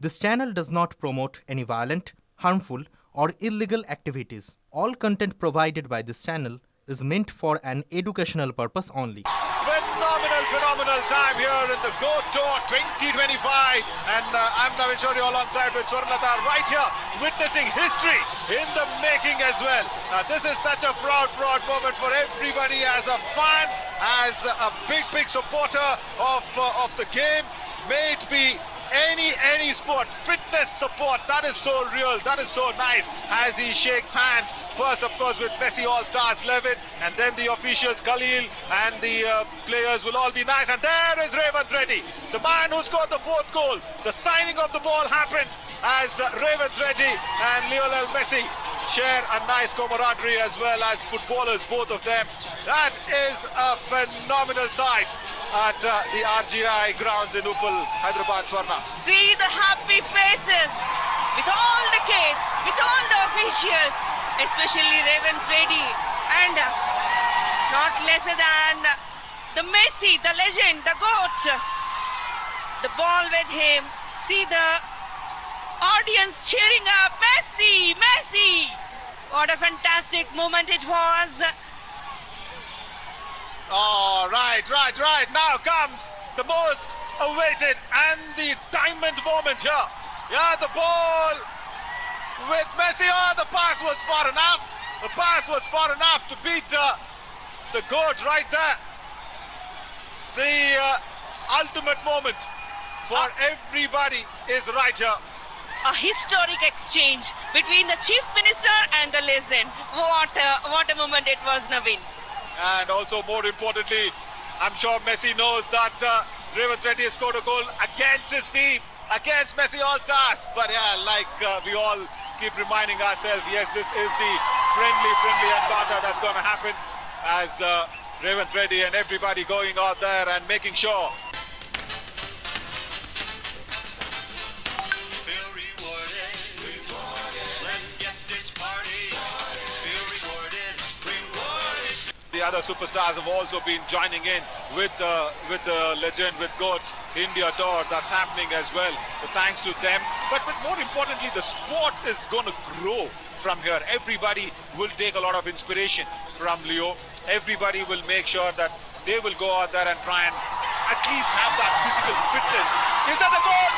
This channel does not promote any violent, harmful, or illegal activities. All content provided by this channel is meant for an educational purpose only. Phenomenal time here in the Go Tour 2025, and I'm Navin Shorty alongside with Swarnlata right here, witnessing history in the making as well. This is such a proud moment for everybody as a fan, as a big supporter of the game. May it be any sport, fitness support, that is so real, that is so nice as he shakes hands. First, of course, with Messi All-Stars 11, and then the officials, Khalil, and the players will all be nice. And there is Revanth Reddy, the man who scored the fourth goal. The signing of the ball happens as Revanth Reddy and Lionel Messi share a nice camaraderie as well as footballers, both of them. That is a phenomenal sight at the RGI grounds in Uppal, Hyderabad, Swarna. See the happy faces with all the kids, with all the officials, especially Revanth Reddy, and not lesser than the Messi, the legend, the GOAT. The ball with him. See the audience cheering up, Messi, Messi. What a fantastic moment it was. Oh, right. Now comes the most awaited and the diamond moment here. Yeah, the ball with Messi. Oh, the pass was far enough. The pass was far enough to beat the GOAT right there. The ultimate moment for everybody is right here. A historic exchange between the Chief Minister and the legend. What a moment it was, Navin. And also, more importantly, I'm sure Messi knows that Revanth Reddy has scored a goal against his team, against Messi All-Stars. But yeah, like we all keep reminding ourselves, yes, this is the friendly encounter that's going to happen as Revanth Reddy and everybody going out there and making sure. The other superstars have also been joining in with the legend, with GOAT India tour that's happening as well. So thanks to them. But more importantly, the sport is going to grow from here. Everybody will take a lot of inspiration from Leo. Everybody will make sure that they will go out there and try and at least have that physical fitness. Is that the goal?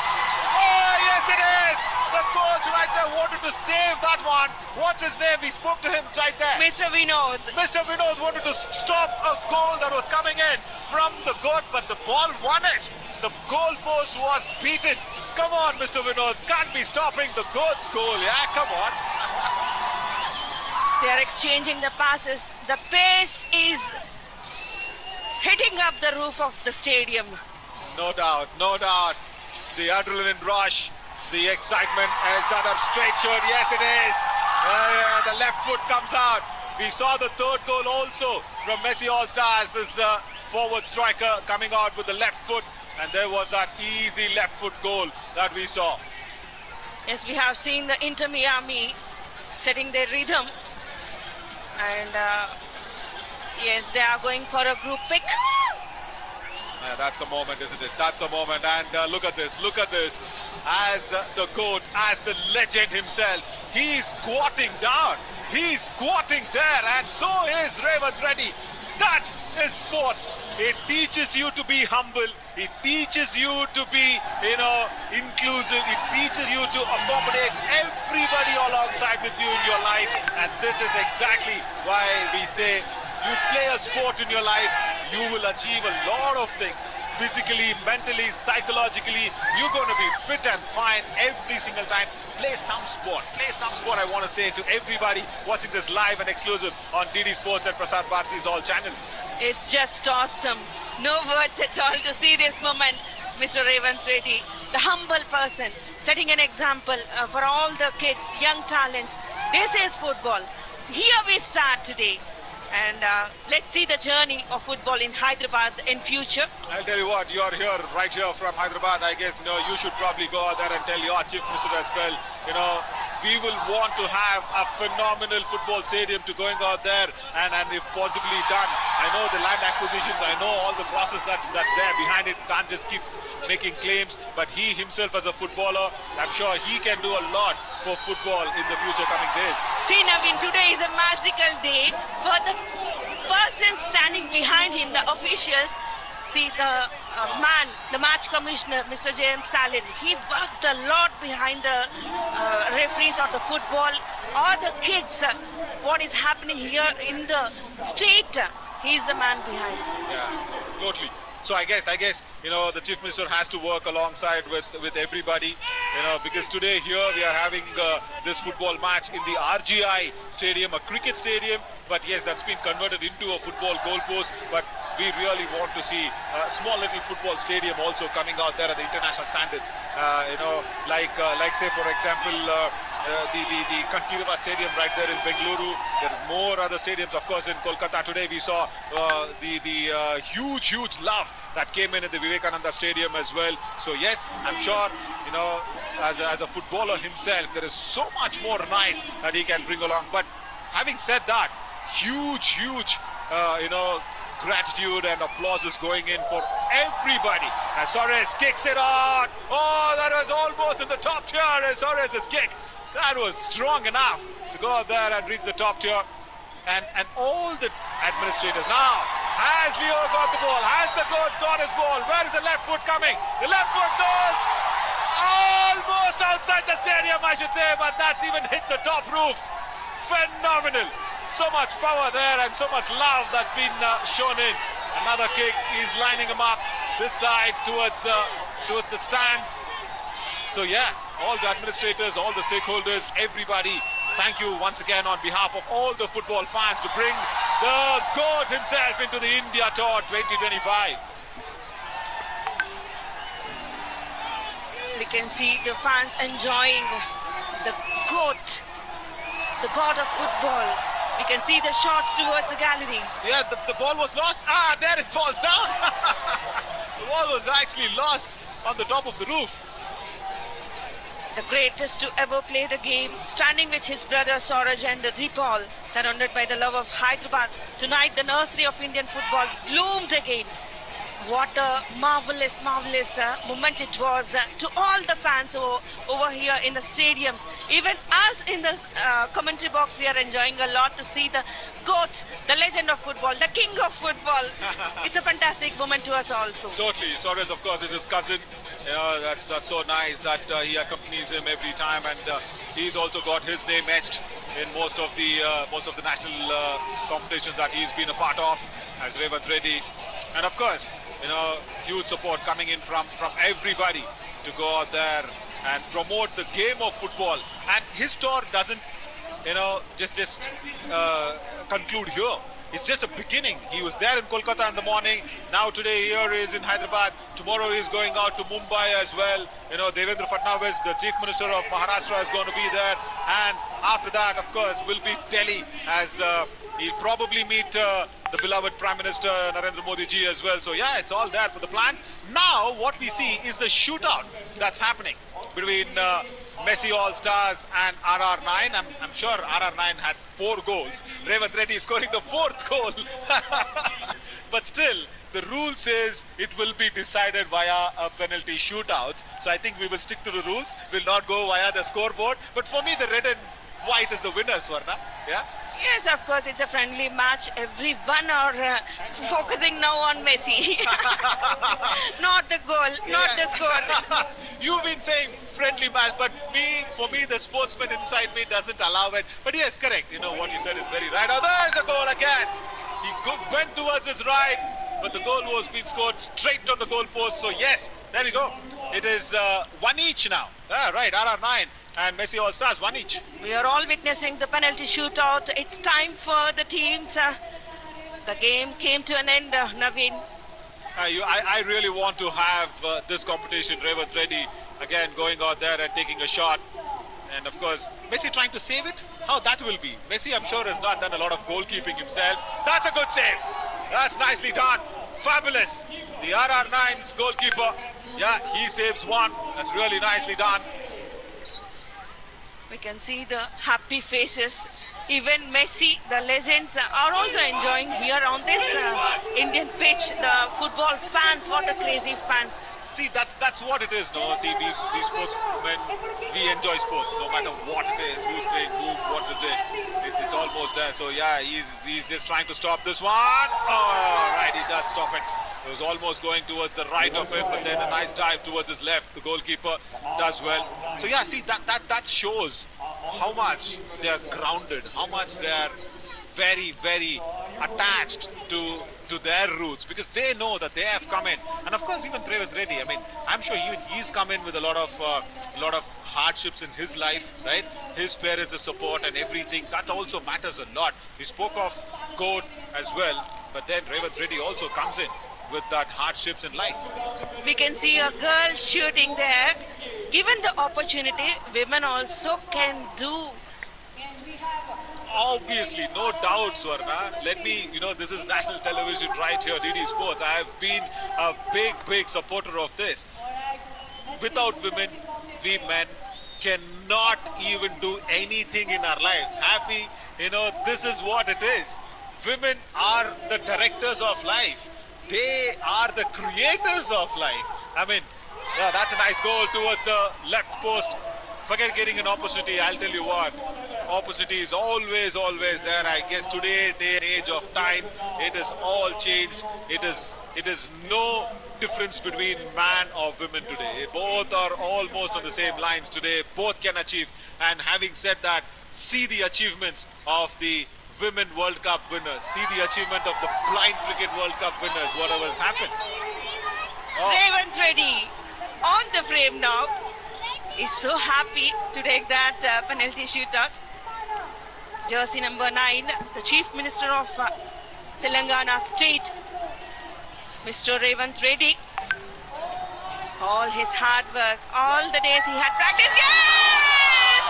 Oh, yes it is! The coach right there wanted to save that one. What's his name? We spoke to him right there. Mr. Vinod. Mr. Vinod wanted to stop a goal that was coming in from the GOAT, but the ball won it. The goal post was beaten. Come on, Mr. Vinod. Can't be stopping the GOAT's goal. Yeah, come on. They are exchanging the passes. The pace is hitting up the roof of the stadium. No doubt. The adrenaline rush. The excitement as that up straight shot. Yes, it is. The left foot comes out. We saw the third goal also from Messi All-Stars. His forward striker coming out with the left foot. And there was that easy left foot goal that we saw. Yes, we have seen the Inter Miami setting their rhythm. And yes, they are going for a group pick. Yeah, that's a moment, isn't it? That's a moment. And look at this. As the GOAT, as the legend himself, he's squatting down. He's squatting there. And so is Revanth Reddy. That is sports. It teaches you to be humble. It teaches you to be, inclusive. It teaches you to accommodate everybody alongside with you in your life. And this is exactly why we say you play a sport in your life, you will achieve a lot of things. Physically, mentally, psychologically, you're going to be fit and fine every single time. Play some sport. I want to say to everybody watching this live and exclusive on DD Sports and Prasad Bharati's all channels. It's just awesome. No words at all to see this moment. Mr. Revanth Reddy, the humble person, setting an example for all the kids, young talents. This is football. Here we start today. And let's see the journey of football in Hyderabad in future. I'll tell you what, you're here, right here from Hyderabad. I guess, you should probably go out there and tell your Chief Minister as well. We will want to have a phenomenal football stadium to going out there and if possibly done I know the land acquisitions, I know all the process that's there behind it. Can't just keep making claims, but he himself as a footballer, I'm sure he can do a lot for football in the future coming days. See, Naveen, today is a magical day for the person standing behind him, the officials. See, the man, the match commissioner, Mr. J.M. Stalin, he worked a lot behind the referees or the football or the kids. What is happening here in the street, he's the man behind. Yeah, totally. So I guess the Chief Minister has to work alongside with everybody, because today here we are having this football match in the RGI stadium, a cricket stadium, but yes, that's been converted into a football goalpost. But we really want to see a small little football stadium also coming out there at the international standards. Like say for example the Kantirava Stadium right there in Bengaluru. There are more other stadiums, of course, in Kolkata. Today we saw the huge love that came in the Vivekananda Stadium as well. So yes, I'm sure as a footballer himself, there is so much more nice that he can bring along. But having said that, huge gratitude and applause is going in for everybody as Suarez kicks it on. Oh, that was almost in the top tier as Suarez's kick. That was strong enough to go out there and reach the top tier. And all the administrators now. Has Leo got the ball? Has the goat got his ball? Where is the left foot coming? The left foot goes almost outside the stadium, I should say, but that's even hit the top roof. Phenomenal. So much power there and so much love that's been shown in. Another kick, he's lining him up this side towards the stands. So yeah, all the administrators, all the stakeholders, everybody, thank you once again on behalf of all the football fans to bring the GOAT himself into the India Tour 2025. We can see the fans enjoying the GOAT, the god of football. We can see the shots towards the gallery. Yeah, the ball was lost. There it falls down. The ball was actually lost on the top of the roof. The greatest to ever play the game, standing with his brother Sauraj and Deepal, surrounded by the love of Hyderabad. Tonight, the nursery of Indian football bloomed again. What a marvelous moment it was to all the fans over here in the stadiums. Even us in the commentary box, we are enjoying a lot to see the GOAT, the legend of football, the king of football. It's a fantastic moment to us also. Totally. Suarez, of course, is his cousin. That's so nice that he accompanies him every time, and he's also got his name etched in most of the national competitions that he's been a part of as Revanth Reddy. And of course, huge support coming in from everybody to go out there and promote the game of football. And his tour doesn't, just conclude here. It's just a beginning. He was there in Kolkata in the morning. Now today here he is in Hyderabad. Tomorrow he is going out to Mumbai as well. Devendra Fadnavis, the Chief Minister of Maharashtra, is going to be there. And after that, of course, will be Delhi, as he'll probably meet the beloved Prime Minister Narendra Modi ji as well. So yeah, it's all there for the plans. Now what we see is the shootout that's happening between Messi All-Stars and RR9. I'm sure RR9 had 4 goals. Revanth Reddy scoring the 4th goal. But still, the rule says it will be decided via a penalty shootouts. So I think we will stick to the rules. We'll not go via the scoreboard. But for me, the red and white is the winner, Swarna. Yeah? Yes, of course, it's a friendly match. Everyone are focusing now on Messi. Not the goal, not the score. You've been saying friendly match, but for me, the sportsman inside me doesn't allow it. But yes, correct. What you said is very right. Oh, there's a goal again. He went towards his right, but the goal was being scored straight on the goal post. So yes, there we go. It is 1 each now. Right, RR9. And Messi All-Stars, 1 each. We are all witnessing the penalty shootout. It's time for the teams. The game came to an end, Naveen. I really want to have this competition. Revanth Reddy again going out there and taking a shot. And of course, Messi trying to save it. How that will be. Messi, I'm sure, has not done a lot of goalkeeping himself. That's a good save. That's nicely done. Fabulous. The RR9's goalkeeper, yeah, he saves one. That's really nicely done. We can see the happy faces. Even Messi, the legends, are also enjoying here on this Indian pitch. The football fans, what a crazy fans. See, that's what it is, no? See, we sportsmen, we enjoy sports, no matter what it is, who's playing who, what is it. It's almost there. So yeah, he's just trying to stop this one. Oh, right, he does stop it. It was almost going towards the right of him, but then a nice dive towards his left. The goalkeeper does well. So yeah, see, that shows how much they are grounded, how much they are very, very attached to their roots, because they know that they have come in. And of course, even Trevor Reddy, I mean, I'm sure even he's come in with a lot of hardships in his life, right? His parents' support and everything, that also matters a lot. We spoke of GOAT as well, but then Trevor Reddy also comes in with that hardships in life. We can see a girl shooting there. Given the opportunity, women also can do. Obviously, no doubt, Swarna. Let me, this is national television right here, DD Sports. I have been a big supporter of this. Without women, we men cannot even do anything in our life. Happy, this is what it is. Women are the directors of life. They are the creators of life. I mean, yeah, that's a nice goal towards the left post. Forget getting an opportunity, I'll tell you what. Opportunity is always there. I guess today, day and age of time, it is all changed. It is no difference between man or women today. Both are almost on the same lines today. Both can achieve. And having said that, see the achievements of the Women World Cup winners. See the achievement of the Blind Cricket World Cup winners. Whatever has happened. Oh. Raven Reddy on the frame now. Is so happy to take that penalty shootout. Jersey number 9, the Chief Minister of Telangana State, Mr. Raven Reddy. All his hard work, all the days he had practiced. Yes!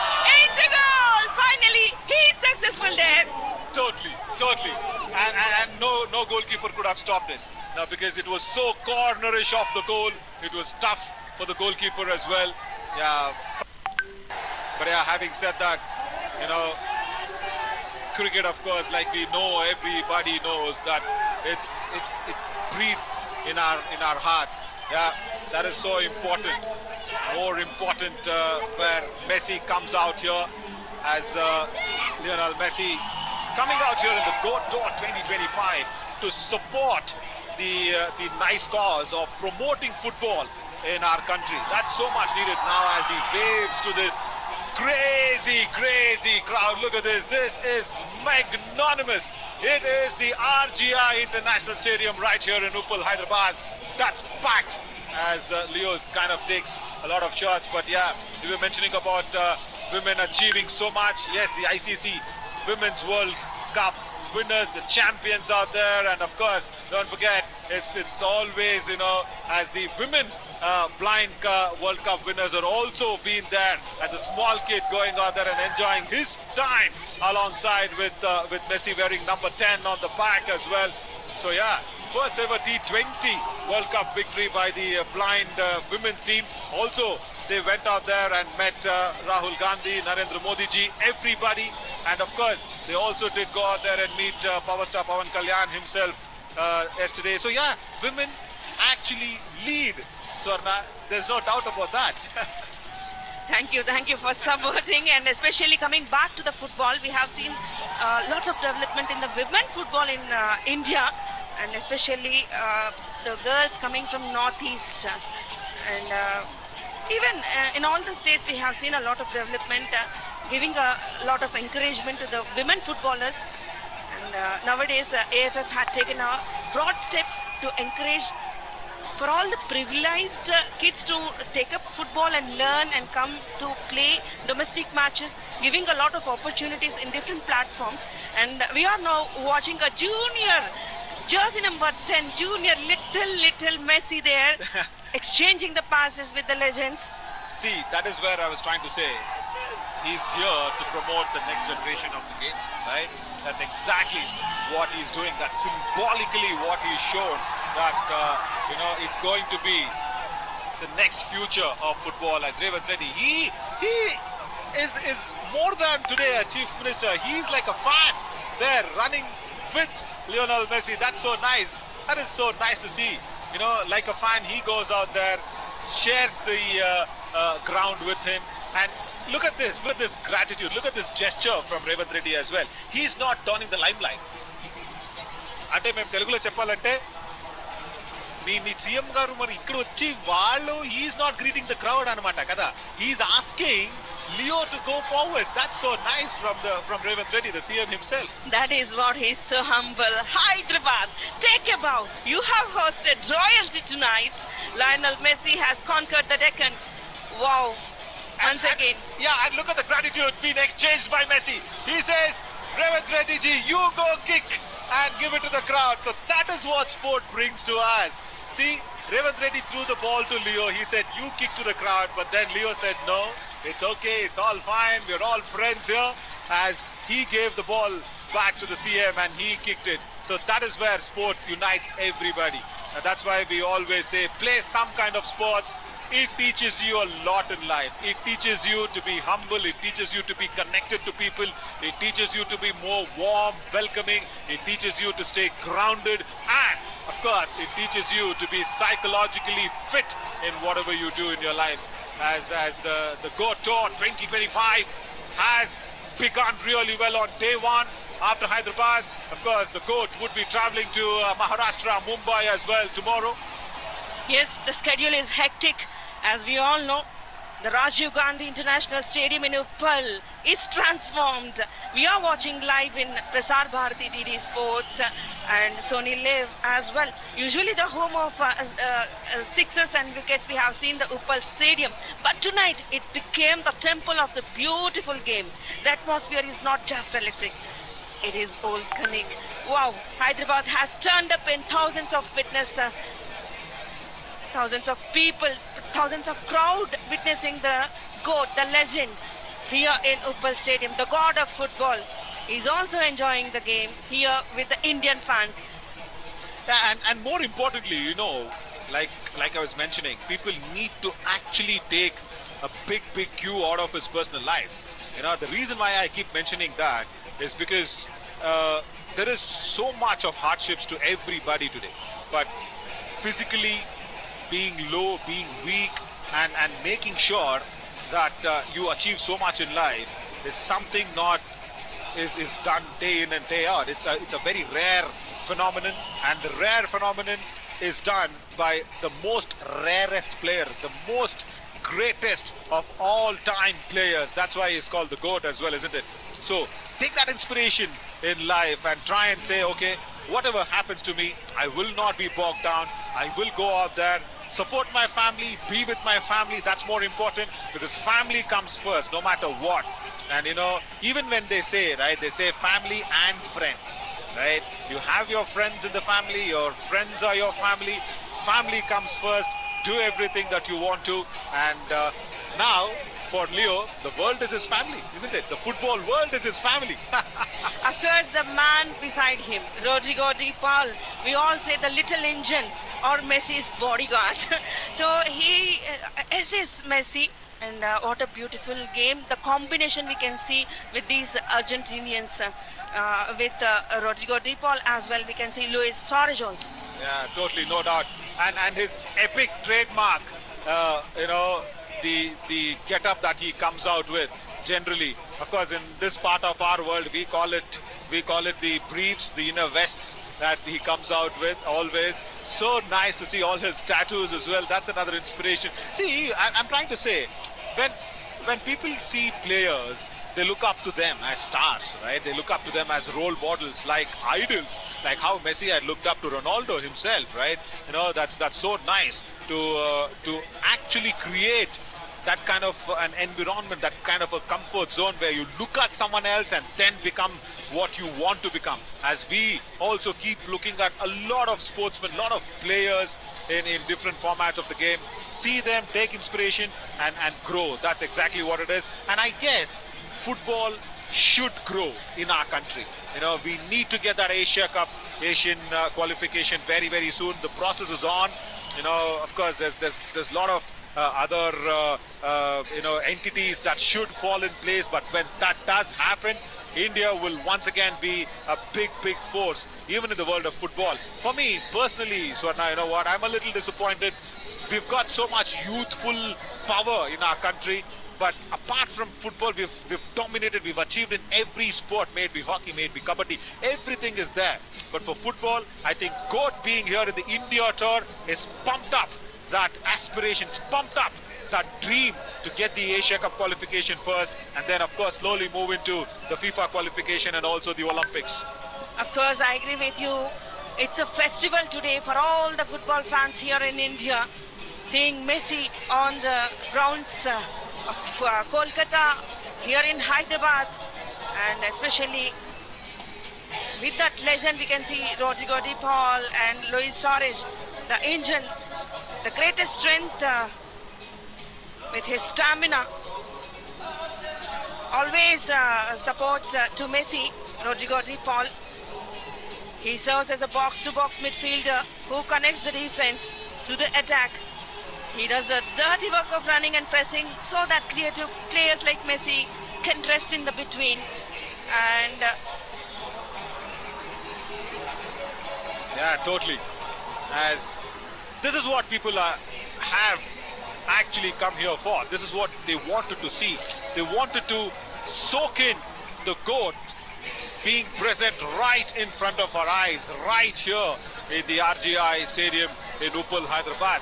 It's a goal! Finally, he's successful there. Totally. And no goalkeeper could have stopped it. Now, because it was so cornerish off the goal, it was tough for the goalkeeper as well. Yeah. But yeah, having said that, cricket, of course, like we know, everybody knows that it breathes in our hearts. Yeah, that is so important. More important where Messi comes out here as Lionel Messi coming out here in the GOAT Tour 2025 to support the nice cause of promoting football in our country. That's so much needed now as he waves to this crazy crowd. Look at this. This is magnanimous. It is the RGI International Stadium right here in Uppal, Hyderabad. That's packed as Leo kind of takes a lot of shots. But yeah, we were mentioning about women achieving so much. Yes, the ICC Women's World Cup winners, the champions out there, and of course, don't forget, it's always, as the women blind World Cup winners are also been there as a small kid going out there and enjoying his time alongside with Messi wearing number 10 on the back as well. So yeah, first ever T20 World Cup victory by the blind women's team. Also, they went out there and met Rahul Gandhi, Narendra Modi ji, everybody. And of course, they also did go out there and meet Power Star Pawan Kalyan himself yesterday. So yeah, women actually lead, Swarna. There's no doubt about that. Thank you for supporting, and especially coming back to the football. We have seen lots of development in the women football in India, and especially the girls coming from Northeast. And even in all the states, we have seen a lot of development, giving a lot of encouragement to the women footballers. And nowadays, AFF had taken broad steps to encourage for all the privileged kids to take up football and learn and come to play domestic matches, giving a lot of opportunities in different platforms. And we are now watching a junior, jersey number 10, junior little Messi there, exchanging the passes with the legends. See, that is where I was trying to say. He's here to promote the next generation of the game, right? That's exactly what he's doing. That's symbolically what he's shown. That it's going to be the next future of football as Raven Reddy. He is more than today a chief minister. He's like a fan there running with Lionel Messi. That's so nice. That is so nice to see. You know, like a fan, he goes out there, shares the ground with him, and look at this gratitude, look at this gesture from Revanth Reddy as well. He's not donning the limelight. అంటే మేము తెలుగులో చెప్పాలంటే మీ CM గారు మరి ఇక్కడ వచ్చి వాళ్ళు is not greeting the crowd అన్నమాట కదా. Is asking Leo to go forward. That's so nice from Revanth Reddy, the CM himself. That is what he's so humble. Hyderabad, take a bow. You have hosted royalty tonight. Lionel Messi has conquered the Deccan. Wow. Once again. Yeah, and look at the gratitude being exchanged by Messi. He says, Revanth Reddy ji, you go kick and give it to the crowd. So that is what sport brings to us. See, Revanth Reddy threw the ball to Leo. He said, you kick to the crowd. But then Leo said, no, it's okay. It's all fine. We're all friends here. As he gave the ball back to the CM and he kicked it. So that is where sport unites everybody. And that's why we always say, play some kind of sports. It teaches you a lot in life. It teaches you to be humble. It teaches you to be connected to people. It teaches you to be more warm, welcoming. It teaches you to stay grounded. And, of course, it teaches you to be psychologically fit in whatever you do in your life. As the Go Tour 2025 has begun really well on day one after Hyderabad. Of course, the GOAT would be traveling to Maharashtra, Mumbai as well tomorrow. Yes, the schedule is hectic. As we all know, the Rajiv Gandhi International Stadium in Uppal is transformed. We are watching live in Prasar Bharati DD Sports and Sony Live as well. Usually the home of sixes and wickets, we have seen the Uppal Stadium. But tonight it became the temple of the beautiful game. The atmosphere is not just electric. It is volcanic. Wow, Hyderabad has turned up in thousands of witness, thousands of people, thousands of crowd witnessing the GOAT, the legend, here in Uppal Stadium. The god of football is also enjoying the game here with the Indian fans. Yeah, and more importantly, you know, like I was mentioning, people need to actually take a big cue out of his personal life. You know, the reason why I keep mentioning that is because there is so much of hardships to everybody today. But physically being low, being weak, and making sure that you achieve so much in life is something not is done day in and day out. It's a very rare phenomenon, and the rare phenomenon is done by the most rarest player, the most greatest of all time players. That's why he's called the GOAT as well, isn't it? So take that inspiration in life and try and say, okay, whatever happens to me, I will not be bogged down. I will go out there, support my family, be with my family. That's more important, because family comes first, no matter what. And you know, even when they say, right, they say family and friends, right? You have your friends in the family, your friends are your family. Family comes first. Do everything that you want to. And now, for Leo, the world is his family, isn't it? The football world is his family. Of course, the man beside him, Rodrigo De Paul, we all say the little engine or Messi's bodyguard. So he assists Messi, and what a beautiful game. The combination we can see with these Argentinians, with Rodrigo De Paul as well, we can see Luis Suarez also. Yeah, totally, no doubt. And his epic trademark, you know, the get-up that he comes out with generally. Of course, in this part of our world, we call it the briefs, the inner vests that he comes out with always. So nice to see all his tattoos as well. That's another inspiration. See, I'm trying to say, when people see players, they look up to them as stars, right? They look up to them as role models, like idols, like how Messi had looked up to Ronaldo himself, right? You know, that's so nice to actually create that kind of an environment, that kind of a comfort zone where you look at someone else and then become what you want to become. As we also keep looking at a lot of sportsmen, a lot of players in different formats of the game, see them, take inspiration and grow. That's exactly what it is. And I guess football should grow in our country. You know, we need to get that Asian qualification very soon. The process is on. You know, of course, there's a lot of entities that should fall in place. But when that does happen, India will once again be a big force, even in the world of football. For me personally, Swarna, you know what, I'm a little disappointed. We've got so much youthful power in our country, but apart from football, we've dominated, we've achieved in every sport, may it be hockey, may it be kabaddi, everything is there. But for football, I think GOAT being here in the India tour is pumped up that aspirations, pumped up that dream to get the Asia Cup qualification first, and then of course slowly move into the FIFA qualification and also the Olympics. Of course, I agree with you. It's a festival today for all the football fans here in India. Seeing Messi on the grounds of Kolkata, here in Hyderabad, and especially with that legend we can see Rodrigo de Paul and Luis Suarez, the engine, the greatest strength with his stamina. Always supports to Messi, Rodrigo de Paul. He serves as a box-to-box midfielder who connects the defense to the attack. He does the dirty work of running and pressing so that creative players like Messi can rest in the between. And yeah, totally. As this is what people have actually come here for. This is what they wanted to see. They wanted to soak in the GOAT being present right in front of our eyes, right here in the RGI Stadium in Uppal, Hyderabad.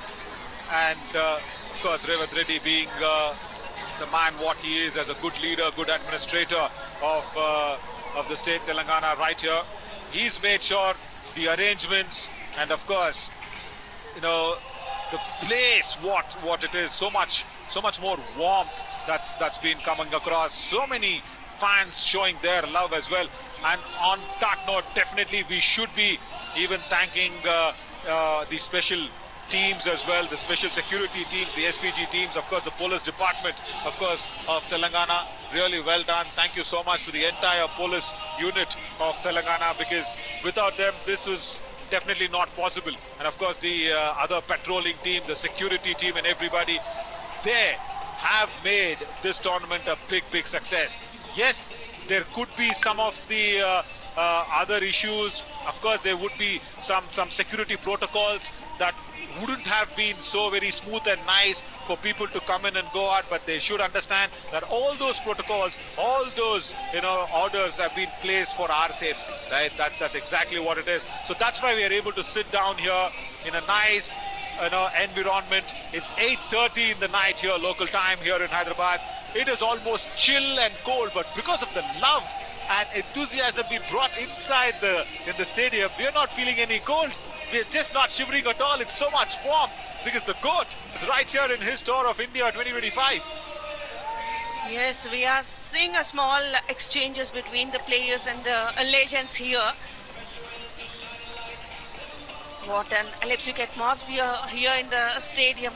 And of course, Revant Reddy being the man what he is as a good leader, good administrator of the state Telangana right here. He's made sure the arrangements, and of course, you know, the place what it is, so much more warmth that's been coming across, so many fans showing their love as well. And on that note, definitely we should be even thanking the special teams as well, the special security teams, the SPG teams, of course the police department, of course, of Telangana. Really well done. Thank you so much to the entire police unit of Telangana, because without them this was definitely not possible. And of course the other patrolling team, the security team and everybody, they have made this tournament a big success. Yes, there could be some of the other issues. Of course there would be some security protocols that wouldn't have been so very smooth and nice for people to come in and go out, but they should understand that all those protocols, all those orders have been placed for our safety, right? That's exactly what it is. So that's why we are able to sit down here in a nice environment. It's 8:30 in the night here, local time here in Hyderabad. It is almost chill and cold, but because of the love and enthusiasm being brought inside in the stadium, we are not feeling any cold. We're just not shivering at all. It's so much warm because the GOAT is right here in his tour of India 2025. yes, we are seeing a small exchanges between the players and the legends here. What an electric atmosphere here in the stadium.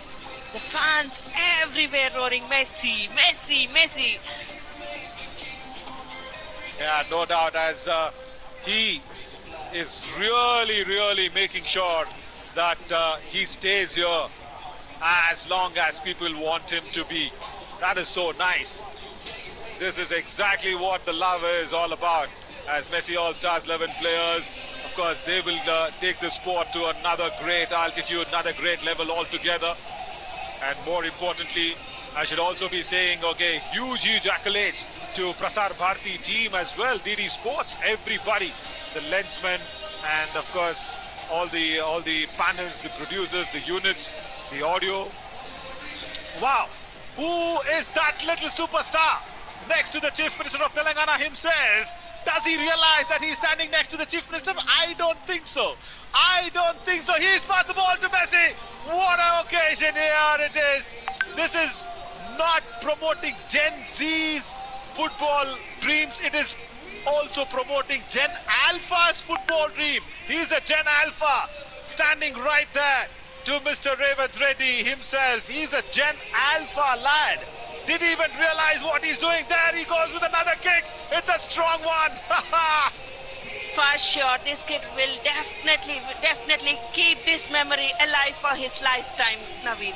The fans everywhere roaring Messi, Messi, Messi. Yeah, no doubt, as he is really making sure that he stays here as long as people want him to be. That is so nice. This is exactly what the love is all about. As Messi All-Stars 11 players, of course, they will take the sport to another great altitude, another great level altogether. And more importantly, I should also be saying, okay, huge accolades to Prasar Bharati team as well, DD Sports, everybody, the lensmen, and of course all the panels, the producers, the units, the audio. Wow, who is that little superstar next to the Chief Minister of Telangana himself? Does he realize that he's standing next to the Chief Minister? I don't think so. I don't think so. He's passed the ball to Messi. What an occasion here it is. This is not promoting Gen Z's football dreams. It is also promoting Gen Alpha's football dream. He's a Gen Alpha standing right there to Mr. Revant Reddy himself. He's a Gen Alpha lad. Did he even realize what he's doing? There he goes with another kick. It's a strong one. For sure, this kid will definitely keep this memory alive for his lifetime, Naveed.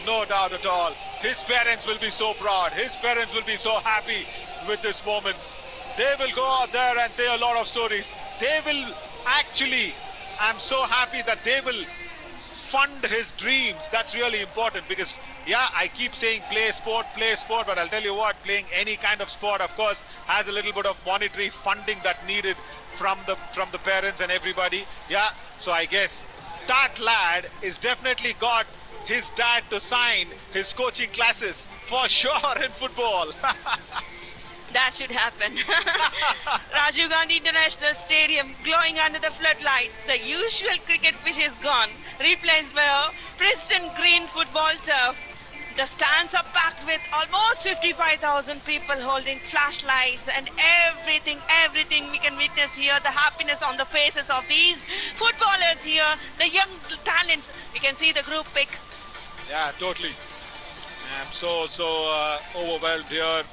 No doubt at all. His parents will be so proud. His parents will be so happy with this moments. They will go out there and say a lot of stories. They will actually, I'm so happy that they will fund his dreams. That's really important because, yeah, I keep saying play sport, but I'll tell you what, playing any kind of sport, of course, has a little bit of monetary funding that needed from the parents and everybody. Yeah, so I guess that lad is definitely got his dad to sign his coaching classes for sure in football. That should happen. Rajiv Gandhi International Stadium glowing under the floodlights. The usual cricket pitch is gone, replaced by a pristine green football turf. The stands are packed with almost 55,000 people holding flashlights and everything we can witness here. The happiness on the faces of these footballers here, the young talents. We can see the group pic. Yeah, totally. I'm so overwhelmed here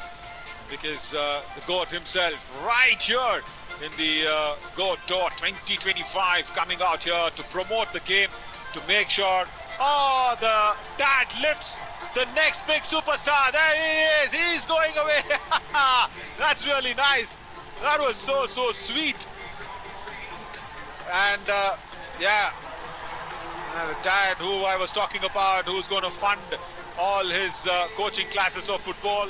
because the GOAT himself right here in the GOAT Tour 2025 coming out here to promote the game, to make sure, oh, the dad lifts the next big superstar. There he is. He's going away. That's really nice. That was so sweet. And yeah, the dad who I was talking about, who's going to fund all his coaching classes of football.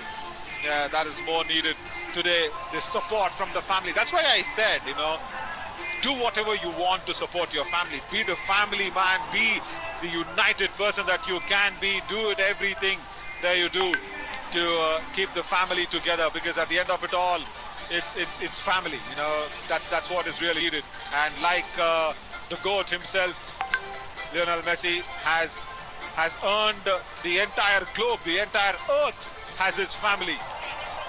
Yeah, that is more needed today. The support from the family. That's why I said, you know, do whatever you want to support your family. Be the family man. Be the united person that you can be. Do it everything that you do to keep the family together. Because at the end of it all, it's family. You know, that's what is really needed. And like the GOAT himself, Lionel Messi has earned the entire globe, the entire earth has his family,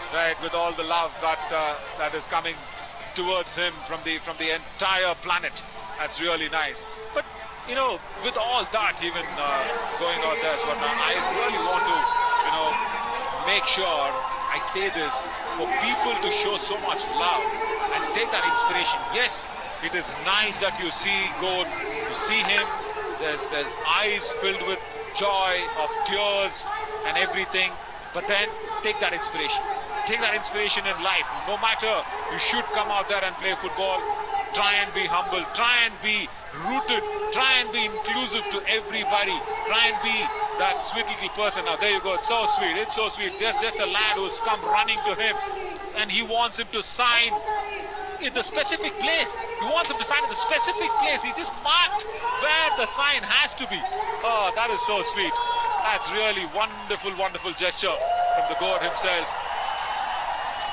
right? With all the love that is coming towards him from the entire planet. That's really nice. But you know, with all that even going out there, Swarna, I really want to, you know, make sure I say this for people to show so much love and take that inspiration. Yes, it is nice that you see him. There's eyes filled with joy, of tears and everything. But then take that inspiration. Take that inspiration in life. No matter, you should come out there and play football. Try and be humble. Try and be rooted. Try and be inclusive to everybody. Try and be that sweet little person. Now there you go. It's so sweet. It's so sweet. Just a lad who's come running to him, and he wants him to sign in the specific place. He wants him to sign in the specific place. He just marked where the sign has to be. Oh, that is so sweet. That's really wonderful gesture from the GOAT himself.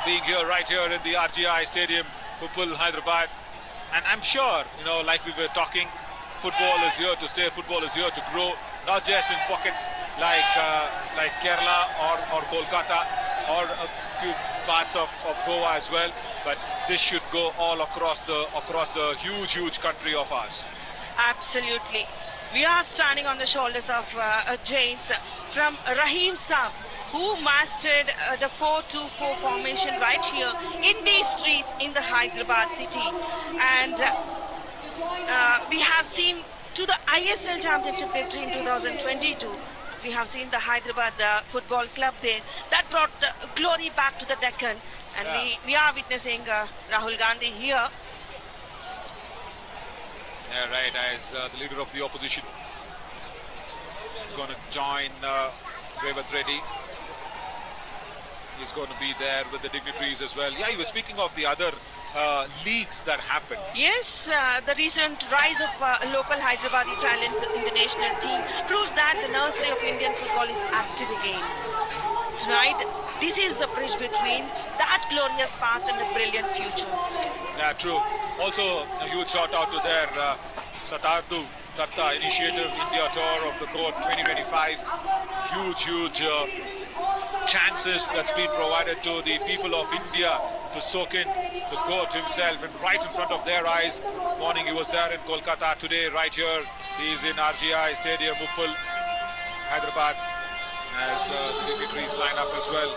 Being here right here in the RGI Stadium, Uppal, Hyderabad. And I'm sure, you know, like we were talking, football is here to stay. Football is here to grow, not just in pockets like Kerala or Kolkata or a few parts of Goa as well. But this should go all across the huge country of ours. Absolutely. We are standing on the shoulders of Jains from Rahim Saab, who mastered the 4-2-4 formation right here in these streets in the Hyderabad city. And we have seen to the ISL Championship victory in 2022. We have seen the Hyderabad football club there. That brought glory back to the Deccan. And we are witnessing Rahul Gandhi here. Yeah, right, as the leader of the opposition is going to join Revant Reddy. He's going to be there with the dignitaries as well. Yeah, you were speaking of the other leagues that happened. Yes, the recent rise of local Hyderabadi talent in the national team proves that the nursery of Indian football is active again. Tonight, this is a bridge between that glorious past and the brilliant future. Yeah, true. Also, a huge shout out to their Satardu Datta Initiative India Tour of the GOAT 2025. Huge chances that's been provided to the people of India to soak in the GOAT himself, and right in front of their eyes. Morning he was there in Kolkata, today right here he's in RGI Stadium, Uppal, Hyderabad, as the dignitaries line up as well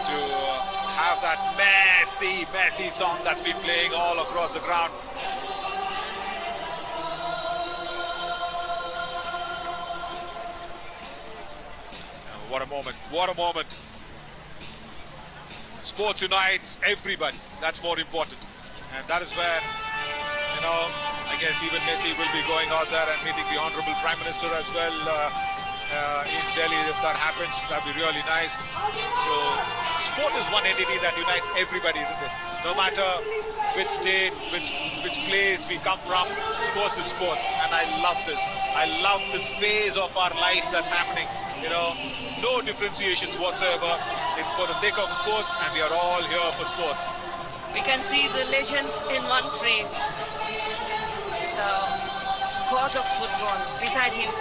to have that Messi song that's been playing all across the ground. What a moment. What a moment. Sports unites everybody. That's more important. And that is where, I guess even Messi will be going out there and meeting the Honorable Prime Minister as well in Delhi. If that happens, that'd be really nice. So, sport is one entity that unites everybody, isn't it? No matter which state, which place we come from, sports is sports. And I love this. I love this phase of our life that's happening. No differentiations whatsoever. It's for the sake of sports, and we are all here for sports. We can see the legends in one frame. The god of football. Beside him,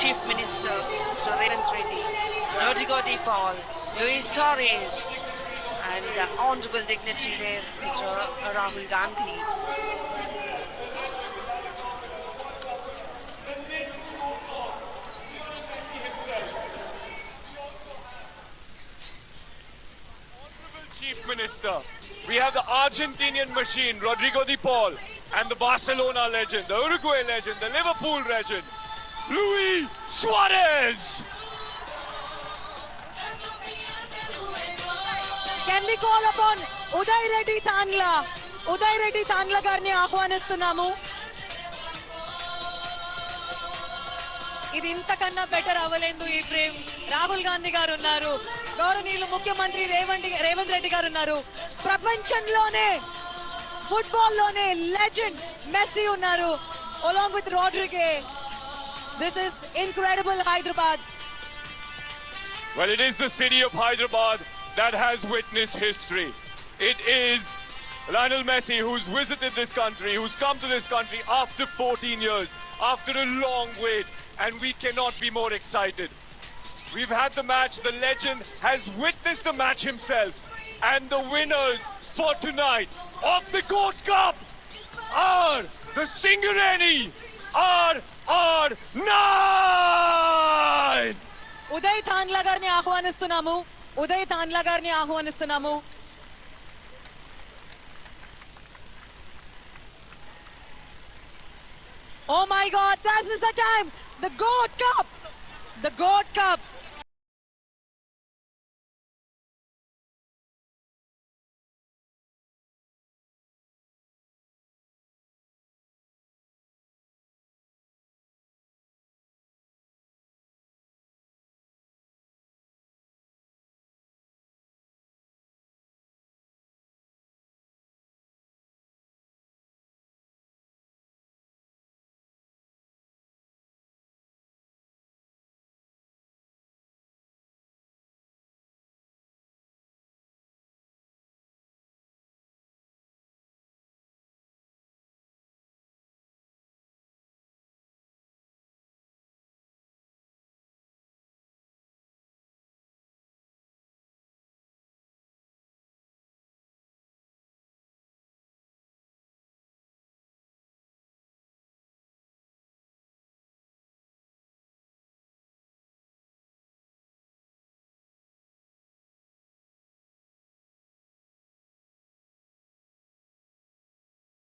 Chief Minister, Mr. Revanth Reddy, Rodrigo de Paul, Luis Suarez, and the honorable dignitary there, Mr. Rahul Gandhi. Chief Minister, we have the Argentinian machine, Rodrigo de Paul, and the Barcelona legend, the Uruguay legend, the Liverpool legend, Luis Suarez. Can we call upon Uday Reddy Tandla గారిని ఆహ్వానిస్తున్నాము. ఇది ఇంతకన్నా better అవ్వలేదు ఈ frame. Rahul Gandhi గారు ఉన్నారు, గౌరవనీయులు ముఖ్యమంత్రి రేవంత్ రెడ్డి గారు ఉన్నారు, ప్రపంచంలోనే ఫుట్బాల్ లోనే లెజెండ్ మెస్సీ ఉన్నారు, along with Rodrigo. This is incredible Hyderabad. Well, it is the city of Hyderabad that has witnessed history. It is Lionel Messi who's visited this country, who's come to this country after 14 years, after a long wait, and we cannot be more excited. We've had the match, the legend has witnessed the match himself, and the winners for tonight of the Goat Cup are the Singareni RR9! Uday Tandla గారిని ఆహ్వానిస్తున్నాము. Oh my God, this is the time. The Goat Cup.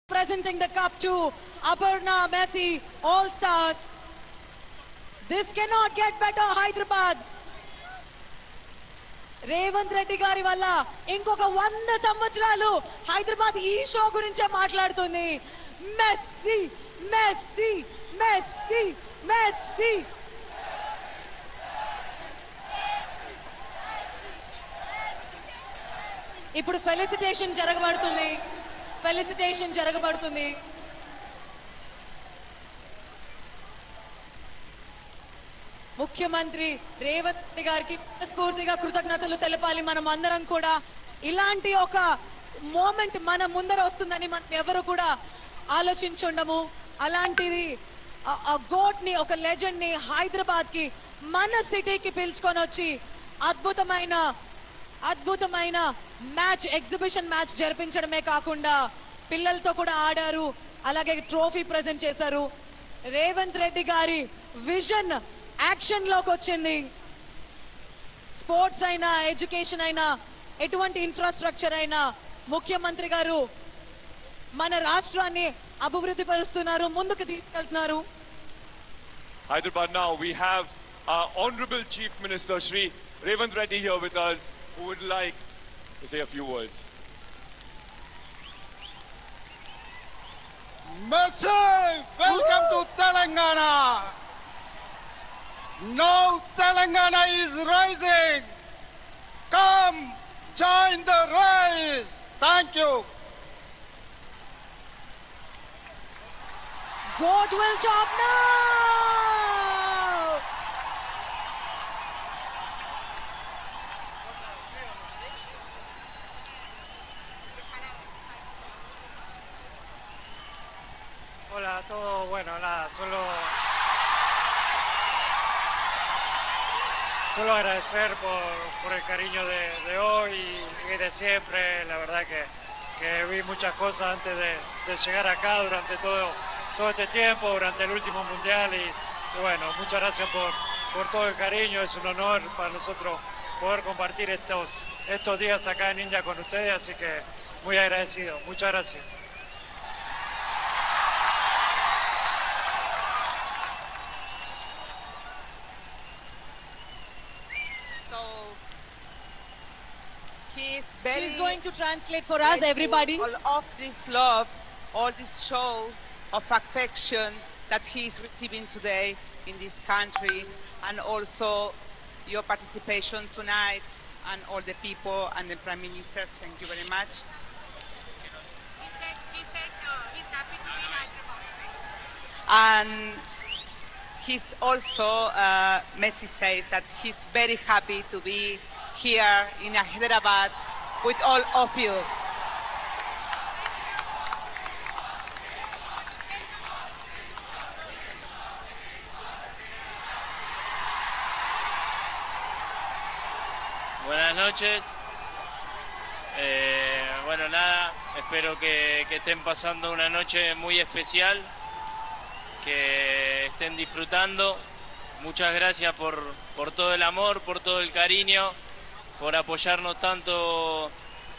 Presenting the cup to Aparna Messi All Stars. This cannot get better, Hyderabad. Revanth Reddy గారి వల్ల ఇంకొక 100 సంవత్సరాలు హైదరాబాద్ ఈ show గురించే మాట్లాడుతుంది. Messi Messi Messi Messi. ఇప్పుడు ఫెలిసిటేషన్ జరగబడుతుంది. ముఖ్యమంత్రి రేవంత్ రెడ్డి గారికి స్ఫూర్తిగా కృతజ్ఞతలు తెలపాలి. మనం అందరం కూడా ఇలాంటి ఒక మూమెంట్ మన ముందర వస్తుందని మనం ఎవరు కూడా ఆలోచించుండము. అలాంటిది ఆ గోట్ ని, ఒక లెజెండ్ ని హైదరాబాద్ కి, మన సిటీకి పిలుచుకొని వచ్చి అద్భుతమైన మ్యాచ్, ఎగ్జిబిషన్ మ్యాచ్ జరిపించడమే కాకుండా పిల్లలతో కూడా ఆడారు, అలాగే ట్రోఫీ ప్రెజెంట్ చేశారు. రేవంత్ రెడ్డి గారి విజన్ యాక్షన్ లోకి వచ్చింది. స్పోర్ట్స్ అయినా, ఎడ్యుకేషన్ అయినా, ఎటువంటి ఇన్ఫ్రాస్ట్రక్చర్ అయినా ముఖ్యమంత్రి గారు మన రాష్ట్రాన్ని అభివృద్ధి పరుస్తున్నారు, ముందుకు తీసుకెళ్తున్నారు. Hyderabad now, we have our Honorable Chief Minister, Shri Revant Reddy, here with us, who would like to say a few words. Messi, welcome to Telangana. Now Telangana is rising. Come, join the race. Thank you. Goat will top now. Hola a todos, bueno, nada, solo agradecer por el cariño de hoy y de siempre. La verdad que vi muchas cosas antes de llegar acá durante todo este tiempo, durante el último mundial y bueno, muchas gracias por todo el cariño. Es un honor para nosotros poder compartir estos días acá en India con ustedes, así que muy agradecido. Muchas gracias. She's going to translate for us, everybody. All of this love, all this show of affection that he is receiving today in this country, and also your participation tonight, and all the people and the Prime Minister. Thank you very much. He said he's happy to be in Hyderabad. And he's also, Messi says that he's very happy to be here in Hyderabad with all of you. Buenas noches. Bueno, nada, espero que estén pasando una noche muy especial, que estén disfrutando. Muchas gracias por todo el amor, por todo el cariño, por apoyarnos tanto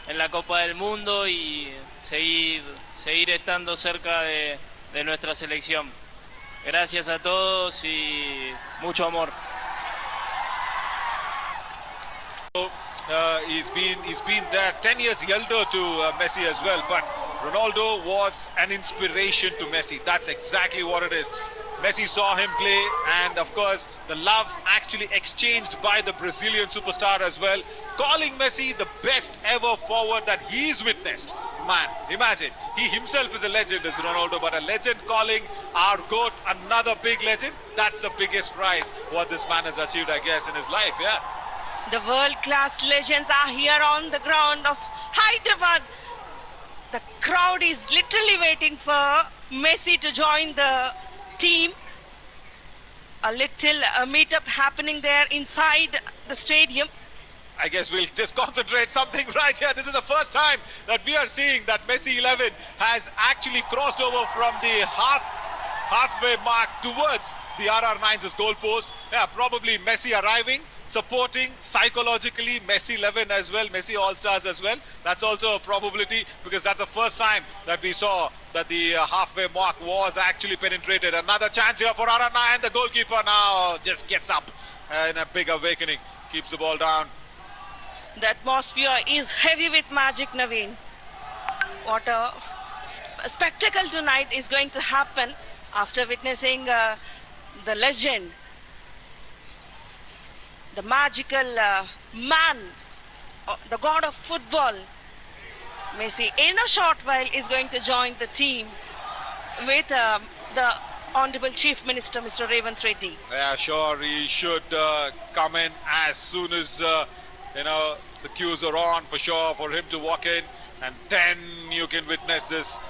en la Copa del Mundo y seguir estando cerca de nuestra selección. Gracias a todos y mucho amor. He's been there 10 years elder to Messi as well, but Ronaldo was an inspiration to Messi. That's exactly what it is. Messi saw him play, and of course the love actually exchanged by the Brazilian superstar as well, calling Messi the best ever forward that he's witnessed. Man, imagine, he himself is a legend as Ronaldo, but a legend calling our GOAT another big legend. That's the biggest prize what this man has achieved, I guess, in his life. Yeah. The world-class legends are here on the ground of Hyderabad. The crowd is literally waiting for Messi to join the team. A little meetup happening there inside the stadium. I guess we'll just concentrate something right here. This is the first time that we are seeing that Messi 11 has actually crossed over from the halfway mark towards the RR9's goal post. Yeah, probably Messi arriving, supporting psychologically Messi 11 as well, Messi All-Stars as well. That's also a probability, because that's the first time that we saw that the halfway mark was actually penetrated. Another chance here for RR9. The goalkeeper now just gets up in a big awakening, keeps the ball down. The atmosphere is heavy with magic, Naveen. What a spectacle tonight is going to happen after witnessing the legend, the magical man, the god of football, Messi, in a short while is going to join the team with the Honorable Chief Minister, Mr. Revant Reddy. Yeah, sure, he should come in as soon as, the cues are on, for sure, for him to walk in. And then you can witness this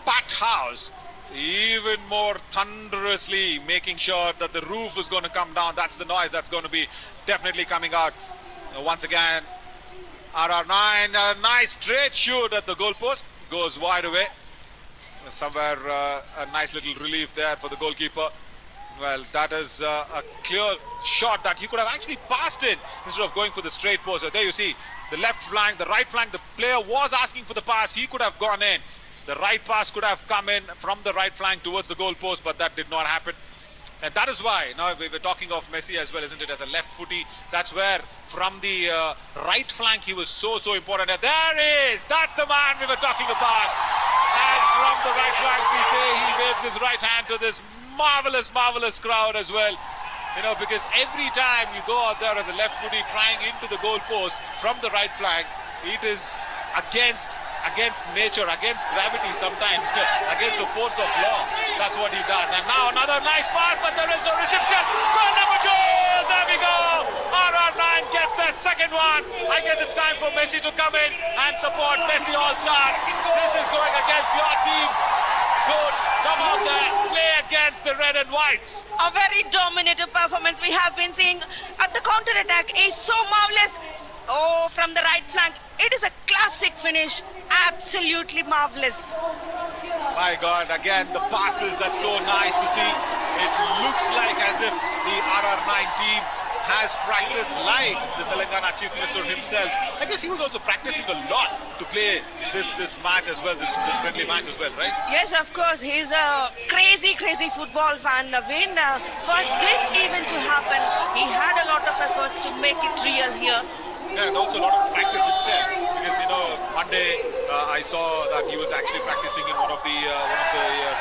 packed house even more thunderously, making sure that the roof is going to come down. That's the noise that's going to be definitely coming out. Once again, RR9, a nice straight shoot at the goalpost, goes wide away. Somewhere a nice little relief there for the goalkeeper. Well, that is a clear shot that he could have actually passed in instead of going for the straight post. So there you see the left flank, the right flank, the player was asking for the pass. He could have gone in. The right pass could have come in from the right flank towards the goal post, but that did not happen. And that is why, now we were talking of Messi as well, isn't it, as a left footy. That's where from the right flank he was so important. And there is, that's the man we were talking about. And from the right flank we say he waves his right hand to this marvelous crowd as well. You know, because every time you go out there as a left footy trying into the goal post from the right flank, it is against nature, against gravity sometimes, against the force of law. That's what he does. And now another nice pass, but there is no reception. Goal number 2! There we go! RR9 gets their second one. I guess it's time for Messi to come in and support Messi All-Stars. This is going against your team. Good, come out there, play against the red and whites. A very dominative performance we have been seeing at the counter-attack is so marvelous. Oh, from the right flank, it is a classic finish. Absolutely marvelous. My God, again, the passes, that's so nice to see. It looks like as if the RR9 team has practiced like the Telangana Chief Minister himself. I guess he was also practicing a lot to play this match as well, this friendly match as well, right? Yes, of course. He's a crazy football fan. Naveen, for this event to happen, he had a lot of efforts to make it real here. Yeah, and also a lot of practice himself, because you know Monday I saw that he was actually practicing in one of the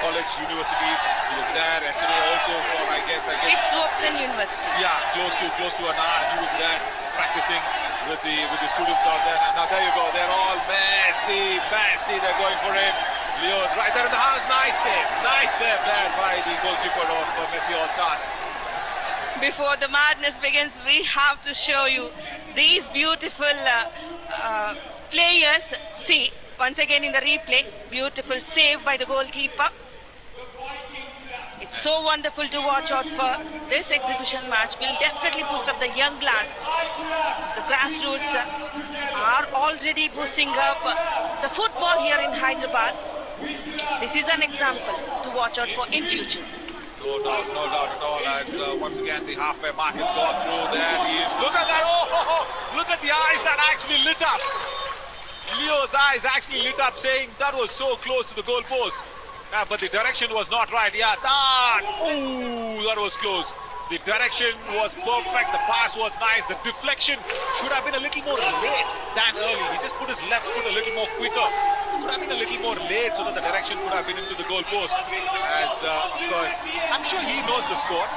college universities. He was there yesterday also for I guess. It's Woxen University. Yeah, close to an hour. He was there practicing with the students out there. And now there you go. They're all Messi. They're going for it. Leo's right there in the house. Nice save there by the goalkeeper of Messi All Stars. Before the madness begins, we have to show you these beautiful players. See, once again in the replay, beautiful save by the goalkeeper. It's so wonderful to watch out for. This exhibition match will definitely boost up the young lads. The grassroots are already boosting up the football here in Hyderabad. This is an example to watch out for in future. No doubt at all, as once again the halfway mark has gone through. There he is. Look at that. Oh, look at the eyes that actually lit up. Leo's eyes actually lit up, saying that was so close to the goal post. Yeah, but the direction was not right. Yeah, that was close. The direction was perfect. The pass was nice. The deflection should have been a little more late than early. He just put his left foot a little more quicker. Could have been a little more late so that the direction could have been into the goal post. As of course, I'm sure he knows the score.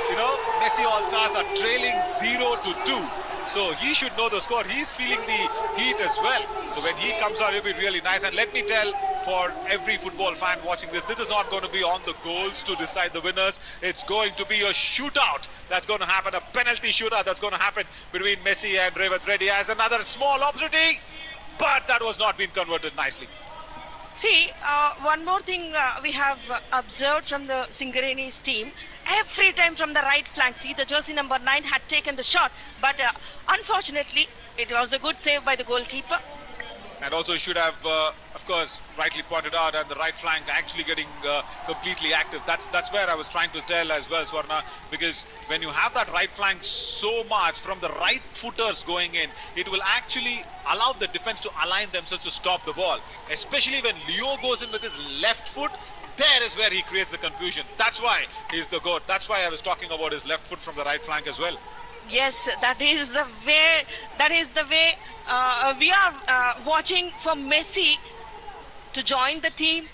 You know, Messi All Stars are trailing 0-2. So he should know the score. He's feeling the heat as well. So when he comes out, it'll be really nice. And let me tell, for every football fan watching this is not going to be on the goals to decide the winners. It's going to be a shootout that's going to happen, a penalty shootout that's going to happen between Messi and Revanth Reddy as another small opportunity. But that was not being converted nicely. See, one more thing we have observed from the Singareni's team. Every time from the right flank, see, the jersey number 9 had taken the shot, but unfortunately, it was a good save by the goalkeeper. And also should have, of course, rightly pointed out, and the right flank actually getting completely active. That's where I was trying to tell as well, Swarna, because when you have that right flank so much from the right footers going in, it will actually allow the defense to align themselves to stop the ball. Especially when Leo goes in with his left foot, there is where he creates the confusion. That's why he's the GOAT. That's why I was talking about his left foot from the right flank as well. Yes, that is the way. We are watching for Messi to join the team,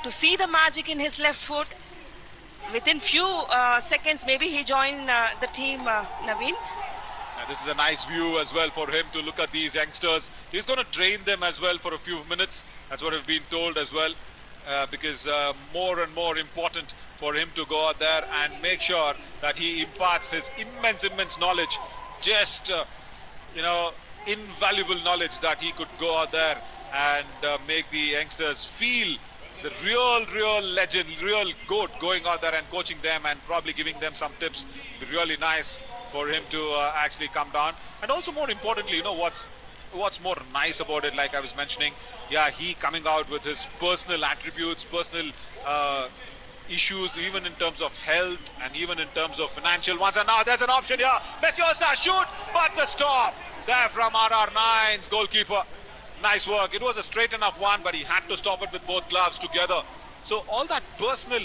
to see the magic in his left foot. Within few seconds, maybe he joined the team, Naveen. And this is a nice view as well for him to look at these youngsters. He's going to train them as well for a few minutes. That's what we've been told as well. Because more and more important for him to go out there and make sure that he imparts his immense knowledge, just invaluable knowledge, that he could go out there and make the youngsters feel the real legend, real GOAT, going out there and coaching them and probably giving them some tips. It'd be really nice for him to actually come down. And also, more importantly, you know what's more nice about it, like I was mentioning, yeah, he coming out with his personal attributes, personal issues, even in terms of health and even in terms of financial ones. And now there's an option here. Messi All-Star shoot, but the stop there from RR9's goalkeeper. Nice work. It was a straight enough one, but he had to stop it with both gloves together. So all that personal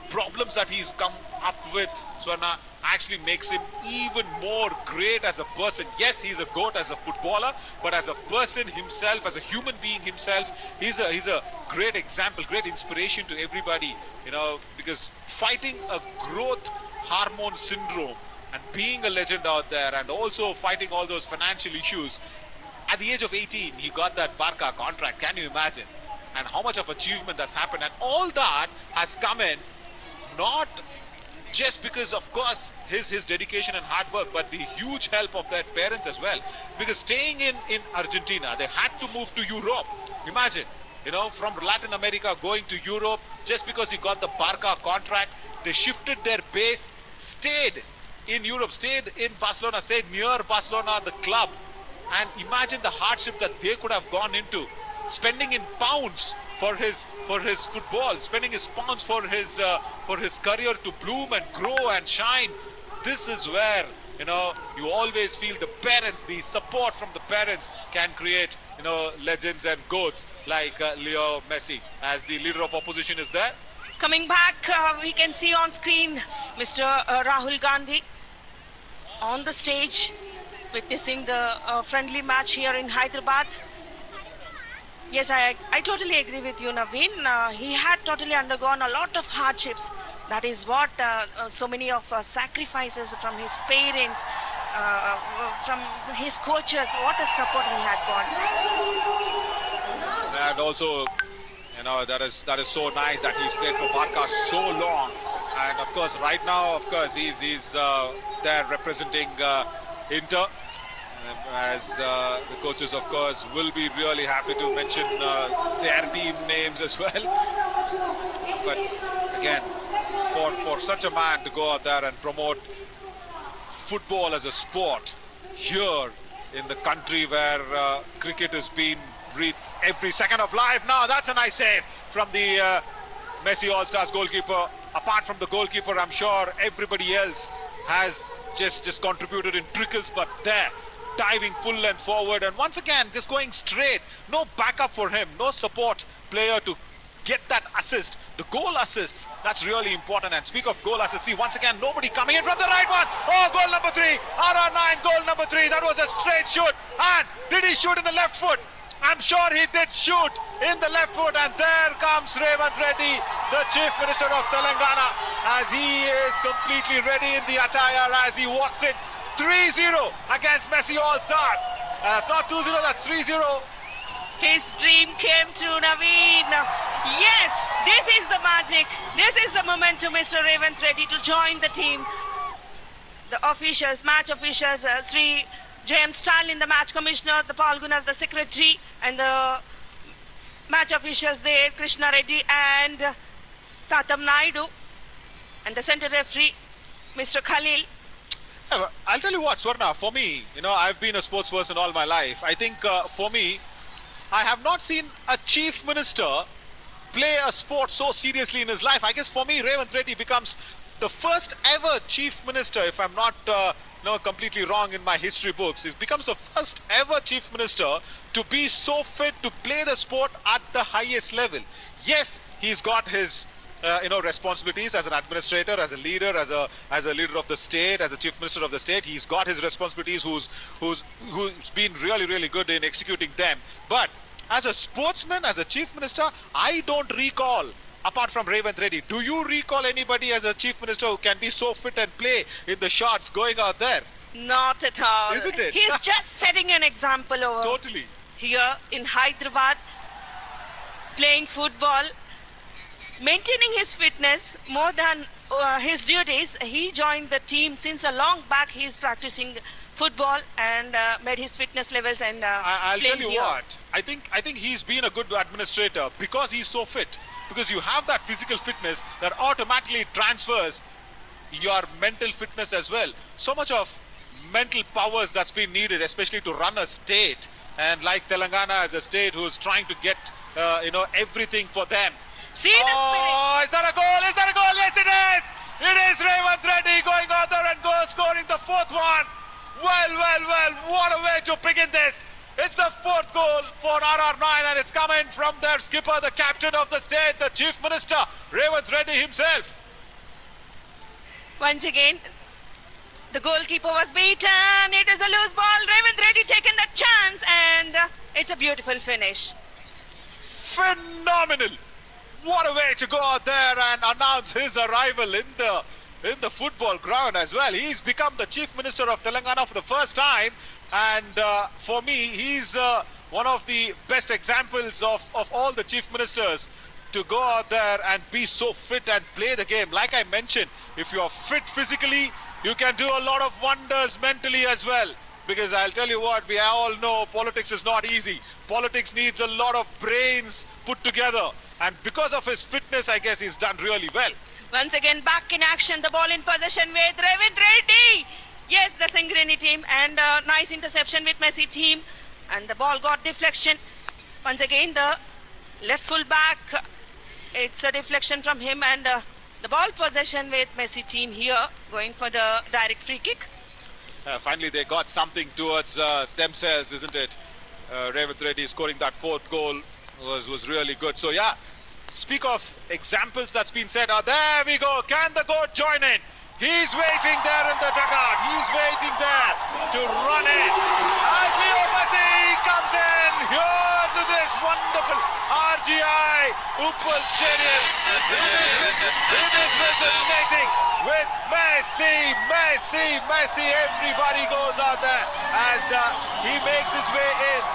problems that he's come up with, Swarna, actually makes him even more great as a person. Yes, he's a GOAT as a footballer, but as a person himself, as a human being himself, he's a great example, great inspiration to everybody, you know, because fighting a growth hormone syndrome and being a legend out there and also fighting all those financial issues. At the age of 18, he got that Barca contract. Can you imagine? And how much of achievement that's happened. And all that has come in not just because, of course, his dedication and hard work, but the huge help of their parents as well. Because staying in Argentina, they had to move to Europe. Imagine, you know, from Latin America going to Europe, just because he got the Barca contract, they shifted their base, stayed in Europe, stayed in Barcelona, stayed near Barcelona, the club. And imagine the hardship that they could have gone into, spending in pounds for his football, spending his pounds for his career to bloom and grow and shine. This is where, you know, you always feel the parents, the support from the parents can create, you know, legends and GOATs like Lionel Messi, as the leader of opposition is there. Coming back, we can see on screen Mr. Rahul Gandhi on the stage, witnessing the friendly match here in Hyderabad. Yes, I totally agree with you, Naveen. He had totally undergone a lot of hardships. That is what so many of sacrifices from his parents, from his coaches, what a support he had got. And also, you know, that is so nice that he's played for Barca so long. And of course, right now, of course, he's there representing Inter. As the coaches, of course, will be really happy to mention their team names as well. But again, for such a man to go out there and promote football as a sport here in the country where cricket is being breathed every second of life. Now that's a nice save from the Messi All-Stars goalkeeper. Apart from the goalkeeper, I'm sure everybody else has just contributed in trickles, but there, diving full length forward, and once again just going straight, no backup for him, no support player to get that assist, the goal assists. That's really important. And speak of goal assists, see once again nobody coming in from the right one. Oh, goal number 3, RR9, goal number 3. That was a straight shoot. And did he shoot in the left foot? I'm sure he did shoot in the left foot. And there comes Revanth Reddy, the Chief Minister of Telangana, as he is completely ready in the attire as he walks in. 3-0 against Messi All-Stars. That's not 2-0, that's 3-0. His dream came true, Naveen. Yes, this is the magic. This is the moment to Mr. Revanth Reddy to join the team. The officials, match officials, Sri James Stalin, the match commissioner, the Palgunas, the secretary, and the match officials there, Krishna Reddy and Tatam Naidu, and the center referee, Mr. Khalil. Yeah, I'll tell you what, Swarna, for me, you know, I've been a sports person all my life. I think for me, I have not seen a chief minister play a sport so seriously in his life. I guess for me, Revanth Reddy becomes the first ever chief minister, if I'm not completely wrong in my history books. He becomes the first ever chief minister to be so fit to play the sport at the highest level. Yes, he's got his responsibilities as an administrator, as a leader, as a leader of the state, as a chief minister of the state. He's got his responsibilities, who's been really, really good in executing them. But as a sportsman, as a chief minister, I don't recall, apart from Revanth Reddy, do you recall anybody as a chief minister who can be so fit and play in the shots going out there? Not at all. Isn't it? He's just setting an example over Totally. here in Hyderabad, playing football, maintaining his fitness more than his duties. He joined the team since a long back. He's practicing football and made his fitness levels and I'll tell you here. what, I think he's been a good administrator because he's so fit. Because you have that physical fitness that automatically transfers your mental fitness as well. So much of mental powers that's been needed, especially to run a state, and like Telangana as a state who's trying to get everything for them. See the spirit. Oh, is that a goal? Is that a goal? Yes, it is. It is Revanth Reddy going out there and scoring the 4th one. Well, what a way to begin this. It's the 4th goal for RR9, and it's coming from their skipper, the captain of the state, the chief minister, Revanth Reddy himself. Once again, the goalkeeper was beaten. It is a loose ball. Revanth Reddy taken the chance, and it's a beautiful finish. Phenomenal! What a way to go out there and announce his arrival in the football ground as well. He's become the Chief Minister of Telangana for the first time, and for me, he's one of the best examples of all the Chief Ministers to go out there and be so fit and play the game. Like I mentioned, if you're fit physically, you can do a lot of wonders mentally as well. Because I'll tell you what, we all know politics is not easy. Politics needs a lot of brains put together. And because of his fitness, I guess he's done really well. Once again, back in action, the ball in possession with Revanth Reddy. Yes, the Singareni team, and nice interception with Messi team. And the ball got deflection. Once again, the left full back, it's a deflection from him, and the ball possession with Messi team here, going for the direct free kick. Finally, they got something towards themselves, isn't it? Revanth Reddy scoring that fourth goal was really good. So yeah, speak of examples that's been said. There we go. Can the GOAT join in? He's waiting there in the dugout. He's waiting there to run in. As Lionel Messi comes in here to this wonderful RGI Uppal Stadium. It is resonating with Messi. Everybody goes out there as he makes his way in.